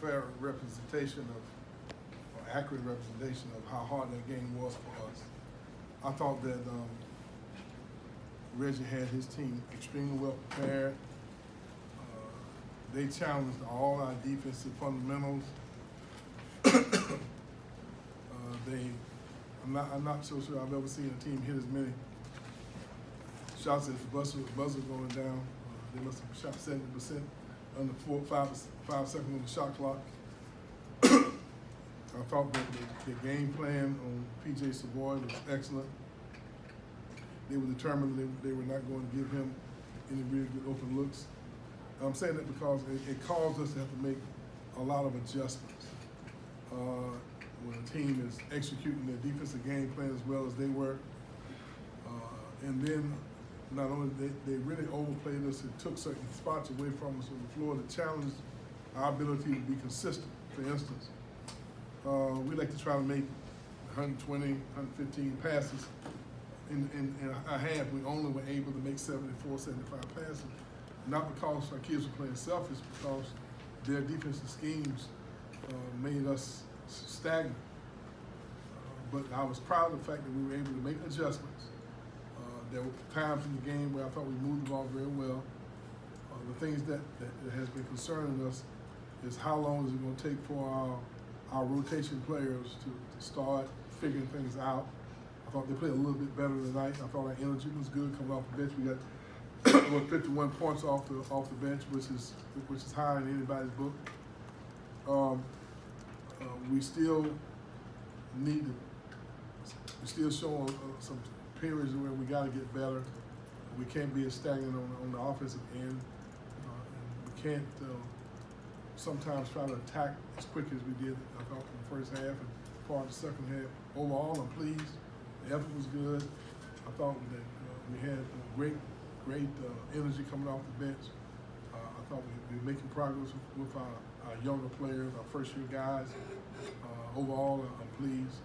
fair representation of, or accurate representation of how hard that game was for us. I thought that Reggie had his team extremely well prepared. They challenged all our defensive fundamentals. I'm not so sure I've ever seen a team hit as many shots as the buzzer going down. They must have shot 70% under 5 seconds on the shot clock. I thought that the game plan on P.J. Savoy was excellent. They were determined that they were not going to give him any really good open looks. I'm saying that because it caused us to have to make a lot of adjustments. When a team is executing their defensive game plan as well as they were, and then not only they really overplayed us and took certain spots away from us on the floor that challenged our ability to be consistent. For instance, we like to try to make 120, 115 passes. In a half, we only were able to make 74, 75 passes. Not because our kids were playing selfish, because their defensive schemes made us stagnant. But I was proud of the fact that we were able to make adjustments. There were times in the game where I thought we moved the ball very well. The things that has been concerning us is how long is it going to take for our rotation players to start figuring things out. I thought they played a little bit better tonight. I thought our energy was good coming off the bench. We got 51 points off the bench, which is higher in anybody's book. We still showing some periods where we got to get better. We can't be as stagnant on the offensive end. We can't sometimes try to attack as quick as we did, I thought, in the first half and part of the second half. Overall, I'm pleased. The effort was good. I thought that we had great energy coming off the bench. I thought we were making progress with our younger players, our first-year guys. Overall, I'm pleased.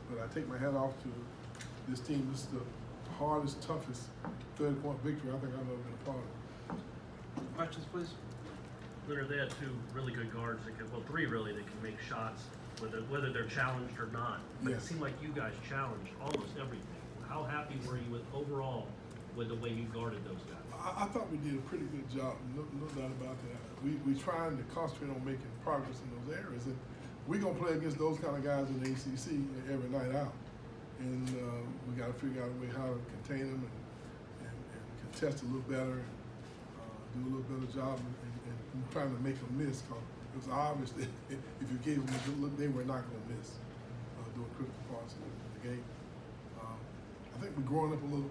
But I take my hat off to this team. This is the hardest, toughest third-point victory I think I've ever been a part of. Questions, please? Leonard, they had two really good guards that could, well, three really, that can make shots, whether they're challenged or not. But yes. It seemed like you guys challenged almost everything. How happy were you with overall with the way you guarded those guys? I thought we did a pretty good job, no doubt about that. We trying to concentrate on making progress in those areas, and we're gonna play against those kind of guys in the ACC every night out, and we got to figure out a way how to contain them and contest a little better, do a little better job, and trying to make them miss. Cause it was obvious that if you gave them a good look, they were not gonna miss during critical parts of the game. I think we're growing up a little.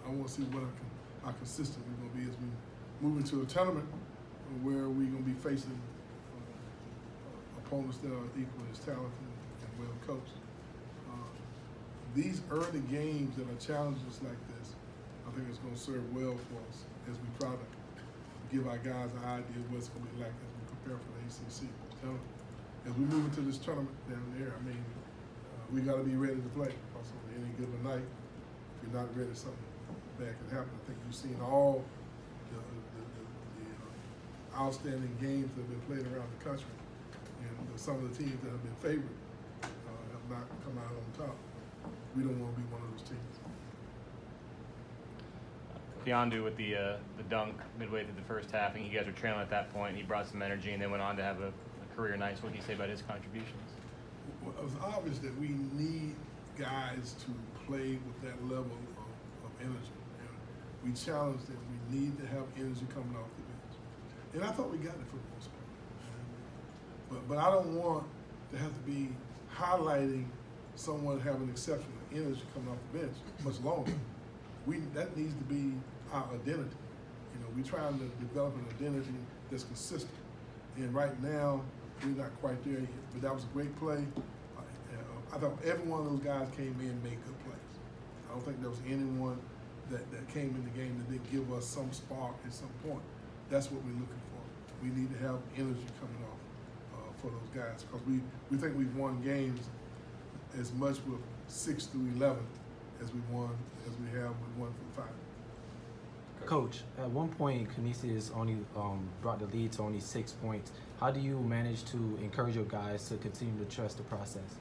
I want to see how consistent we're going to be as we move into a tournament where we're going to be facing opponents that are equally as talented and well coached. These early games that are challenges like this, I think it's going to serve well for us as we try to give our guys an idea of what it's going to be like as we prepare for the ACC tournament. As we move into this tournament down there, I mean, we got to be ready to play. Also, any given night, if you're not ready, something bad can happen. I think you've seen all the outstanding games that have been played around the country, and some of the teams that have been favored have not come out on top. We don't want to be one of those teams. Keondu with the dunk midway through the first half. I think you guys were trailing at that point. He brought some energy and then went on to have a career night. So what can you say about his contributions? Well, it was obvious that we need guys to play with that level of energy. We challenged that we need to have energy coming off the bench. And I thought we got it for the most part. But I don't want to have to be highlighting someone having exceptional energy coming off the bench much longer. That needs to be our identity. You know, we're trying to develop an identity that's consistent. And right now, we're not quite there yet. But that was a great play. I thought every one of those guys came in and made good plays. I don't think there was anyone that came in the game that didn't give us some spark at some point. That's what we're looking for. We need to have energy coming off for those guys, because we think we've won games as much with 6 through 11 as we have with 1 through 5. Coach, at one point, Canisius only brought the lead to only 6 points. How do you manage to encourage your guys to continue to trust the process?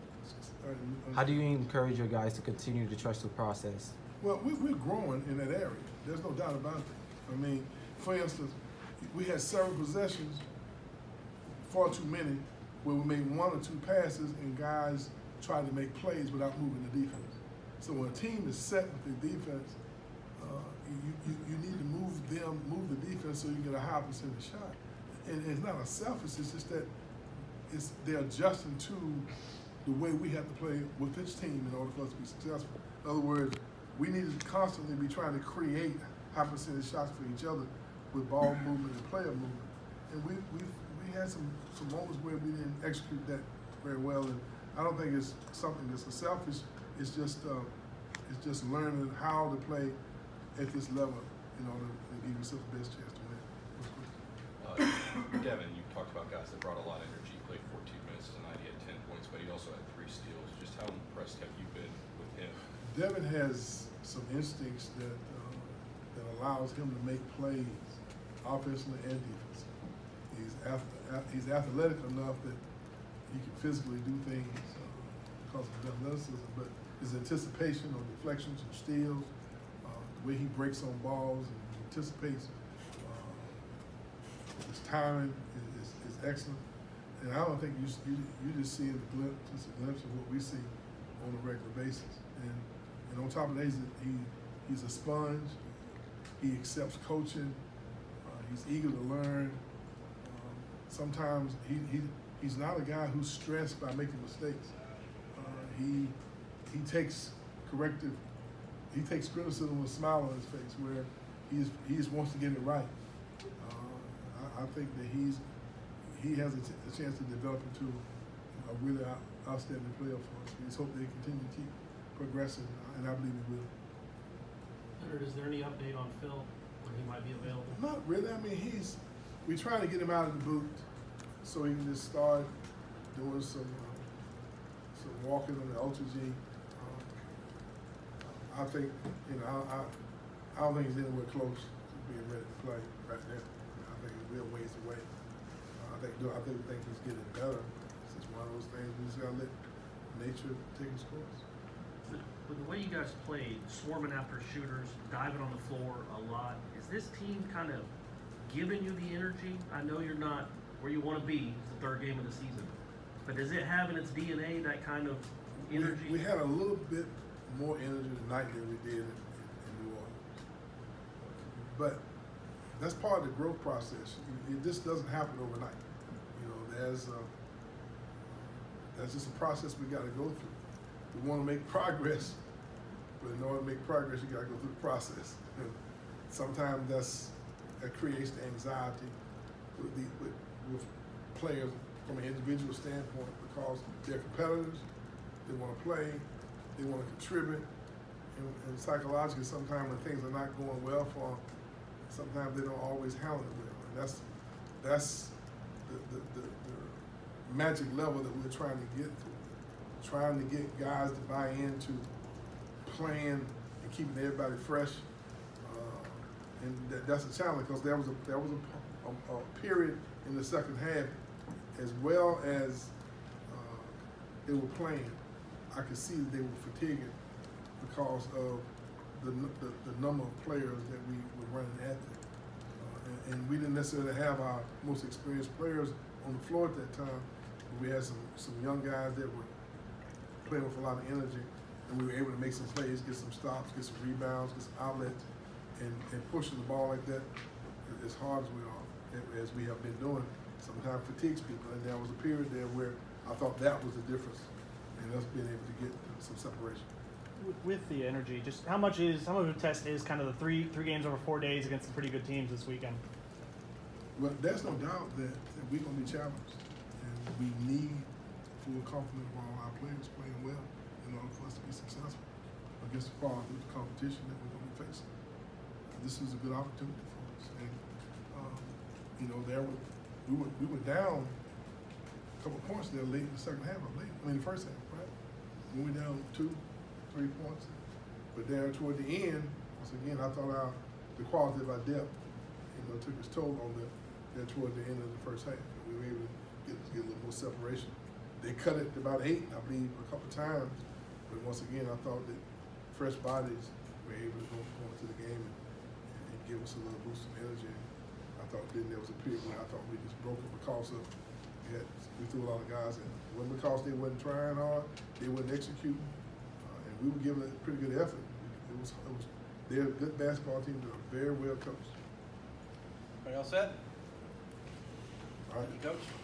How do you encourage your guys to continue to trust the process? Well, we're growing in that area. There's no doubt about it. I mean, for instance, we had several possessions, far too many, where we made 1 or 2 passes and guys tried to make plays without moving the defense. So when a team is set with the defense, you need to move the defense so you get a high percentage shot. And it's not a selfish, it's just that they're adjusting to the way we have to play with this team in order for us to be successful. In other words, we need to constantly be trying to create high percentage shots for each other with ball movement and player movement. And we had some moments where we didn't execute that very well. And I don't think it's something that's selfish. It's just learning how to play at this level in order to give yourself the best chance to win. Devin, you talked about guys that brought a lot of energy, played 14 minutes tonight, he had 10 points, but he also had 3 steals. Just how impressed have you been with him? Devin has some instincts that allows him to make plays offensively and defensively. He's athletic enough that he can physically do things because of athleticism, but his anticipation on deflections and steals, the way he breaks on balls and anticipates, his timing is excellent. And I don't think you just see a glimpse of what we see on a regular basis. And on top of that, he's a sponge. He accepts coaching. He's eager to learn. Sometimes he's not a guy who's stressed by making mistakes. He takes criticism with a smile on his face, where he just wants to get it right. I think that he has a chance to develop into a really outstanding player for us. We just hope they continue to keep progressing, and I believe he will. Leonard, is there any update on Phil when he might be available? Not really. I mean, we trying to get him out of the boot so he can just start doing some walking on the Ultra G. I think, I don't think he's anywhere close to being ready to play right now. I think he's real ways away. I think he's getting better. It's just one of those things we just gotta let nature take its course. With the way you guys played, swarming after shooters, diving on the floor a lot, is this team kind of giving you the energy? I know you're not where you want to be. It's the 3rd game of the season. But does it have in its DNA that kind of energy? We had a little bit more energy tonight than we did in New Orleans. But that's part of the growth process. This doesn't happen overnight. That's just a process we got to go through. We want to make progress, but in order to make progress, you got to go through the process. And sometimes that creates the anxiety with players from an individual standpoint, because they're competitors, they want to play, they want to contribute, and psychologically, sometimes when things are not going well for them, sometimes they don't always handle it well. And that's the magic level that we're trying to get to. Trying to get guys to buy into playing and keeping everybody fresh, and that's a challenge, because there was a period in the second half, as well as they were playing, I could see that they were fatiguing because of the number of players that we were running at them, and we didn't necessarily have our most experienced players on the floor at that time. We had some young guys that were playing with a lot of energy, and we were able to make some plays, get some stops, get some rebounds, get some outlets, and pushing the ball like that as hard as we have been doing, sometimes fatigues people. And there was a period there where I thought that was the difference in us being able to get some separation. With the energy, just how much of a test is kind of the three games over 4 days against some pretty good teams this weekend? Well, there's no doubt that we're going to be challenged, and we need full complement of all our players playing well in order for us to be successful against the quality of the competition that we're going to be facing. This is a good opportunity for us, and we were down a couple of points there late in the second half, the first half, right? We were down 2-3 points, but there toward the end, once again, I thought our the quality of our depth, took its toll on them there toward the end of the first half. We were able to get a little more separation. They cut it to about 8, I believe, a couple of times. But once again, I thought that fresh bodies were able to go into the game and give us a little boost of energy. I thought then there was a period where I thought we just broke it because of we threw a lot of guys in. It wasn't because they wasn't trying hard, they wasn't executing, and we were giving a pretty good effort. They're a good basketball team. They're very well coached. Everybody all set? All right. Thank you, Coach.